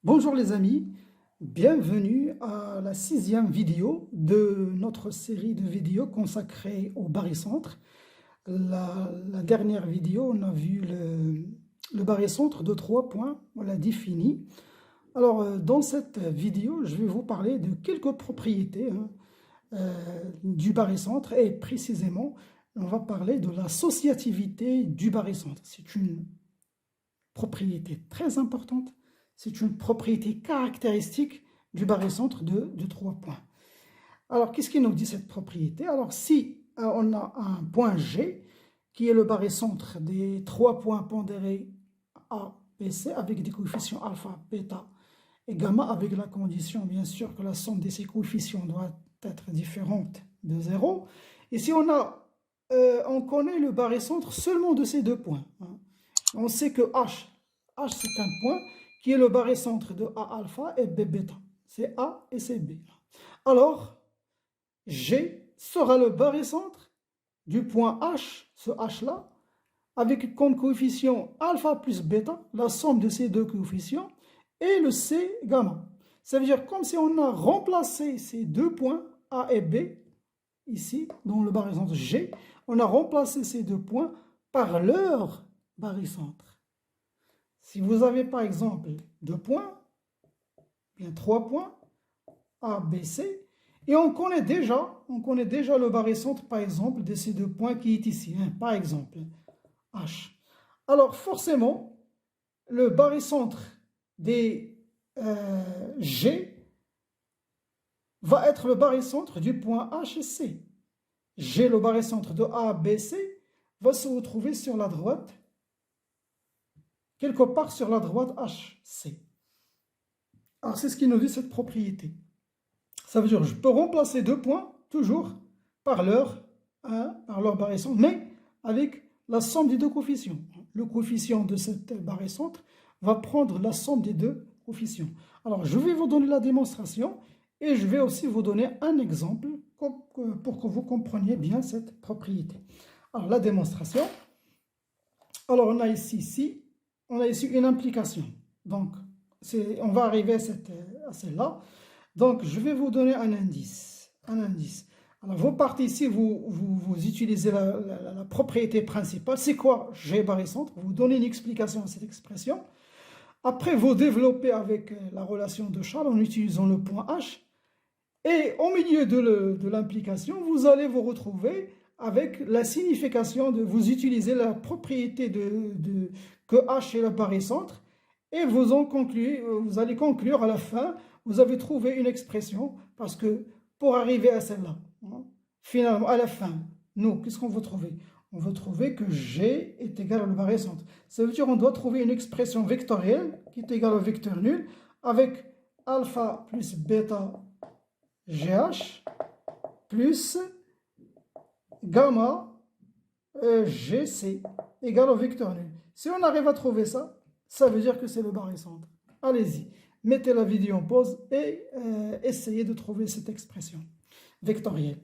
Bonjour les amis, bienvenue à la 6e vidéo de notre série de vidéos consacrée au barycentre. La dernière vidéo, on a vu le barycentre de 3 points, on l'a défini. Alors, dans cette vidéo, je vais vous parler de quelques propriétés du barycentre et précisément, on va parler de l'associativité du barycentre. C'est une propriété très importante. C'est une propriété caractéristique du barycentre de 3 points. Alors, qu'est-ce qui nous dit cette propriété? Alors, si on a un point G, qui est le barycentre des 3 points pondérés A, B, C, avec des coefficients alpha, bêta et gamma, avec la condition, bien sûr, que la somme de ces coefficients doit être différente de 0. Et si on connaît le barycentre seulement de ces 2 points, hein. On sait que H c'est un point qui est le barycentre de A alpha et B bêta. C'est A et c'est B. Alors, G sera le barycentre du point H, ce H-là, avec comme coefficient alpha plus bêta, la somme de ces deux coefficients, et le C gamma. Ça veut dire comme si on a remplacé ces deux points A et B, ici, dans le barycentre G, on a remplacé ces deux points par leur barycentre. Si vous avez par exemple 2 points, bien 3 points, A, B, C, et on connaît déjà le barycentre par exemple de ces 2 points qui est ici, hein, par exemple H. Alors forcément, le barycentre des G va être le barycentre du point H et C. G, le barycentre de A, B, C, va se retrouver sur la droite, quelque part sur la droite HC. Alors, c'est ce qui nous dit cette propriété. Ça veut dire que je peux remplacer 2 points, toujours, par leur barycentre, mais avec la somme des deux coefficients. Le coefficient de cette barycentre va prendre la somme des deux coefficients. Alors, je vais vous donner la démonstration et je vais aussi vous donner un exemple pour que vous compreniez bien cette propriété. Alors, la démonstration. Alors, on a ici une implication. Donc, on va arriver à celle-là. Donc, je vais vous donner un indice. Alors, vous partez ici, vous utilisez la propriété principale. C'est quoi G barycentre? Vous donnez une explication à cette expression. Après, vous développez avec la relation de Charles en utilisant le point H. Et au milieu de l'implication, vous allez vous retrouver avec la signification de vous utiliser la propriété que H est le barycentre et vous allez conclure à la fin, vous avez trouvé une expression parce que pour arriver à celle-là, hein, finalement à la fin, nous, qu'est-ce qu'on veut trouver? On veut trouver que G est égal au barycentre. Ça veut dire qu'on doit trouver une expression vectorielle qui est égale au vecteur nul avec alpha plus bêta GH plus gamma GC égale au vecteur nul. Si on arrive à trouver ça, ça veut dire que c'est le barycentre. Allez-y, mettez la vidéo en pause et essayez de trouver cette expression vectorielle.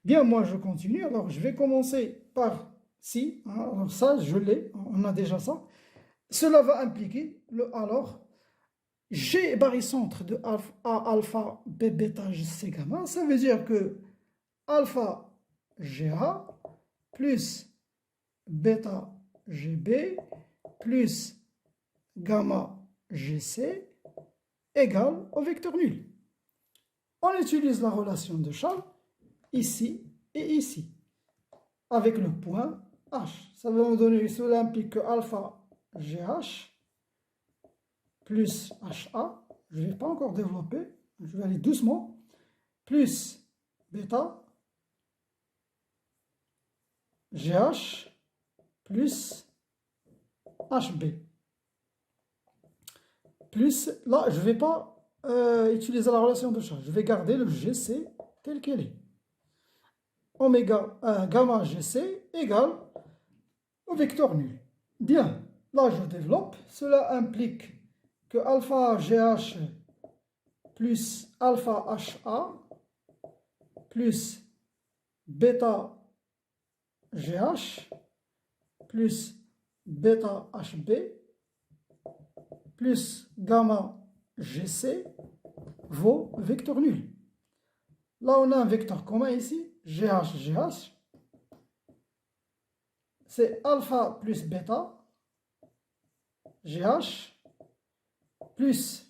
Bien, moi je continue. Alors je vais commencer par si. Hein, alors ça, je l'ai, on a déjà ça. Cela va impliquer alors G barycentre de A alpha B bêta C gamma. Ça veut dire que alpha GA plus bêta GB plus gamma GC égale au vecteur nul. On utilise la relation de Charles ici et ici avec le point H. Ça va nous donner, cela implique que alpha GH plus HA, je ne vais pas encore développer, je vais aller doucement, plus bêta GH plus HB. Plus, là, je ne vais pas utiliser la relation de Charles, je vais garder le GC tel qu'elle est. Gamma GC égale au vecteur nul. Bien, là je développe, cela implique que alpha GH plus alpha HA plus bêta GH plus bêta HB plus gamma GC vaut vecteur nul. Là, on a un vecteur commun ici, GH. C'est alpha plus bêta, GH, plus,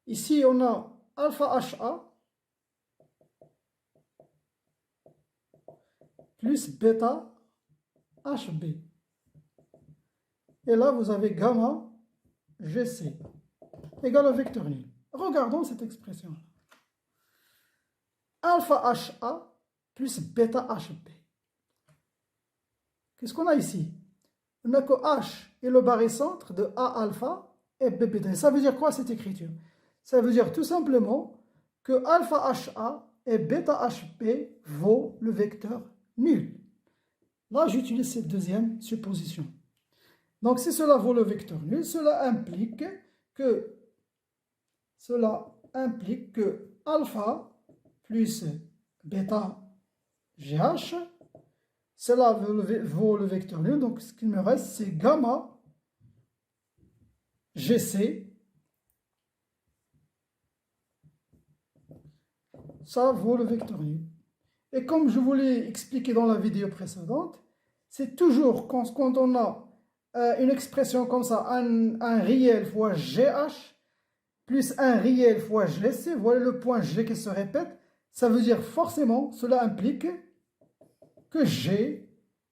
ici, on a alpha HA, plus bêta HB. Et là, vous avez gamma GC égale au vecteur nul. Regardons cette expression. Alpha HA plus bêta HB. Qu'est-ce qu'on a ici? On a que H est le barycentre de A alpha et B bêta. Ça veut dire quoi cette écriture? Ça veut dire tout simplement que alpha HA et bêta HB vaut le vecteur nul. Là, j'utilise cette deuxième supposition. Donc, si cela vaut le vecteur nul, cela implique que alpha plus bêta GH, cela vaut le vecteur nul. Donc, ce qu'il me reste, c'est gamma GC. Ça vaut le vecteur nul. Et comme je vous l'ai expliqué dans la vidéo précédente, c'est toujours quand on a une expression comme ça, un réel fois GH, plus un réel fois GC, voilà le point G qui se répète, ça veut dire forcément, cela implique que G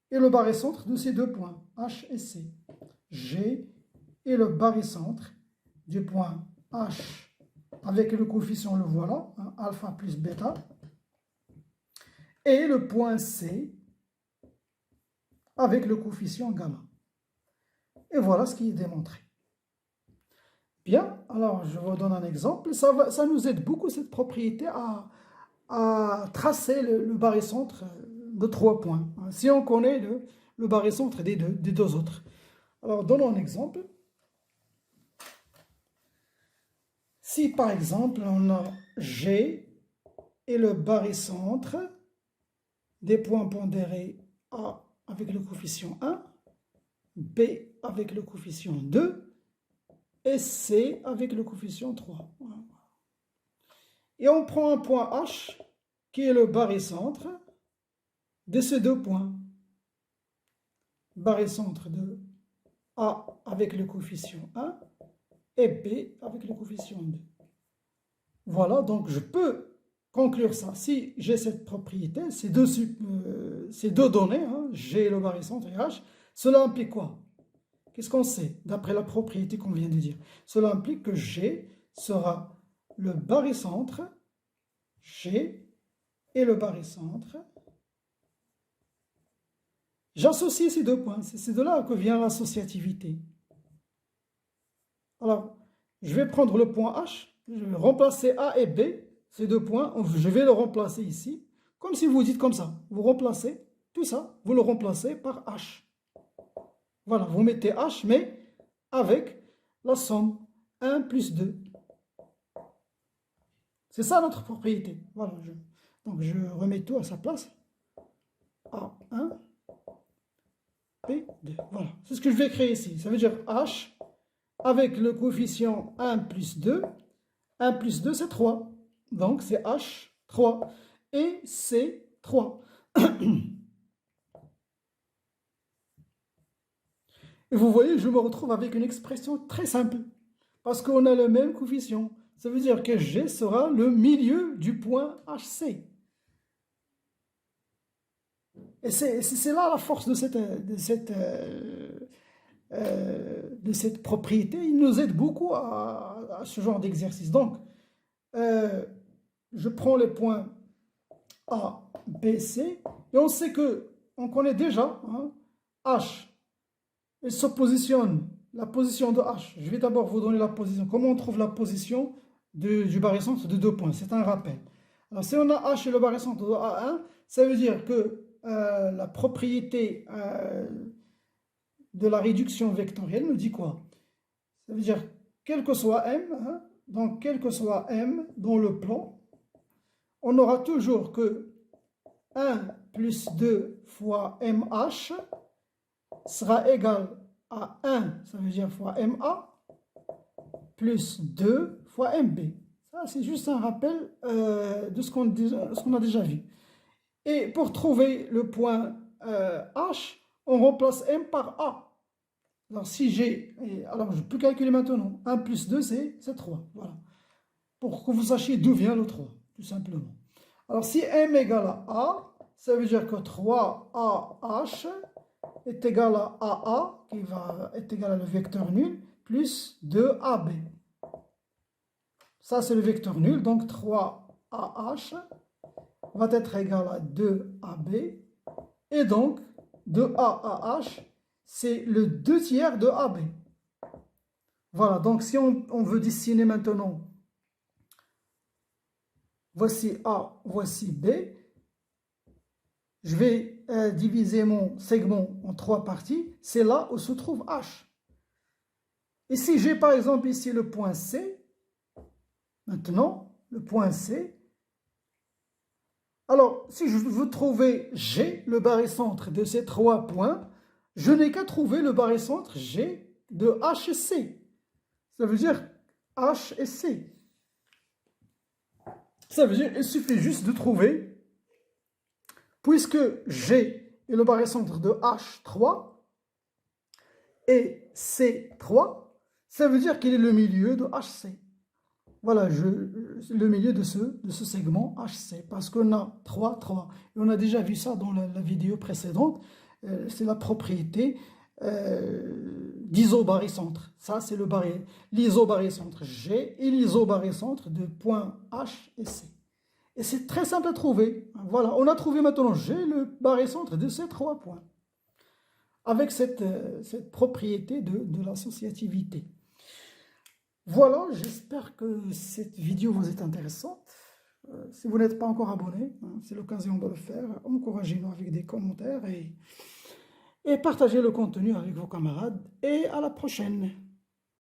est le barycentre de ces deux points, H et C. G est le barycentre du point H avec le coefficient, le voilà, hein, alpha plus bêta, et le point C avec le coefficient gamma. Et voilà ce qui est démontré. Bien, alors je vous donne un exemple. Ça nous aide beaucoup, cette propriété, à tracer le barycentre de 3 points, si on connaît le barycentre des deux autres. Alors, donnons un exemple. Si par exemple, on a G et le barycentre des points pondérés A avec le coefficient 1, B avec le coefficient 2 et C avec le coefficient 3. Et on prend un point H qui est le barycentre de ces deux points. Barycentre de A avec le coefficient 1 et B avec le coefficient 2. Voilà, donc je peux conclure ça. Si j'ai cette propriété, ces deux données, hein, G et le barycentre et H, cela implique quoi? Qu'est-ce qu'on sait d'après la propriété qu'on vient de dire? Cela implique que G sera le barycentre, G et le barycentre. J'associe ces deux points, c'est de là que vient l'associativité. Alors, je vais prendre le point H, je vais remplacer A et B, ces deux points, je vais le remplacer ici, comme si vous dites comme ça, vous remplacez tout ça, vous le remplacez par H. Voilà, vous mettez H, mais avec la somme 1 plus 2. C'est ça notre propriété. Voilà, donc je remets tout à sa place. A1, B2. Voilà, c'est ce que je vais créer ici. Ça veut dire H avec le coefficient 1 plus 2. 1 plus 2, c'est 3. Donc, c'est H, 3. Et C, 3. Et vous voyez, je me retrouve avec une expression très simple. Parce qu'on a le même coefficient. Ça veut dire que G sera le milieu du point HC. Et c'est là la force de cette propriété. Il nous aide beaucoup à ce genre d'exercice. Donc, je prends les points A, B, C, et on sait on connaît déjà, hein, H. Il se positionne, la position de H. Je vais d'abord vous donner la position. Comment on trouve la position du barycentre de deux points? C'est un rappel. Alors, si on a H et le barycentre de A1, ça veut dire que la propriété de la réduction vectorielle nous dit quoi? Ça veut dire, quel que soit M, hein, donc quel que soit M dans le plan, on aura toujours que 1 plus 2 fois MH sera égal à 1, ça veut dire fois MA, plus 2 fois MB. Ça, c'est juste un rappel de ce qu'on a déjà vu. Et pour trouver le point H, on remplace M par A. Alors, si j'ai... Alors, je peux calculer maintenant. 1 plus 2, c'est 3. Voilà. Pour que vous sachiez d'où vient le 3, tout simplement. Alors, si M égale à A, ça veut dire que 3AH est égal à AA, qui va être égal à le vecteur nul, plus 2AB. Ça, c'est le vecteur nul, donc 3AH va être égal à 2AB, et donc 2AAH, c'est le 2 tiers de AB. Voilà, donc si on veut dessiner maintenant, voici A, voici B, je vais diviser mon segment en 3 parties, c'est là où se trouve H. Et si j'ai par exemple ici le point C, maintenant, le point C, alors si je veux trouver G, le barycentre de ces 3 points, je n'ai qu'à trouver le barycentre G de H et C. Ça veut dire H et C. Ça veut dire qu'il suffit juste de trouver, puisque G est le barycentre de H3 et C3, ça veut dire qu'il est le milieu de HC. Voilà, le milieu de ce segment HC, parce qu'on a 3, 3. Et on a déjà vu ça dans la vidéo précédente. C'est la propriété d'isobarycentre. Ça, c'est l'isobarycentre G et l'isobarycentre de points H et C. Et c'est très simple à trouver. Voilà, on a trouvé maintenant G, le barycentre de ces 3 points, avec cette propriété de l'associativité. Voilà, j'espère que cette vidéo vous est intéressante. Si vous n'êtes pas encore abonné, c'est l'occasion de le faire. Encouragez-nous avec des commentaires et partagez le contenu avec vos camarades. Et à la prochaine.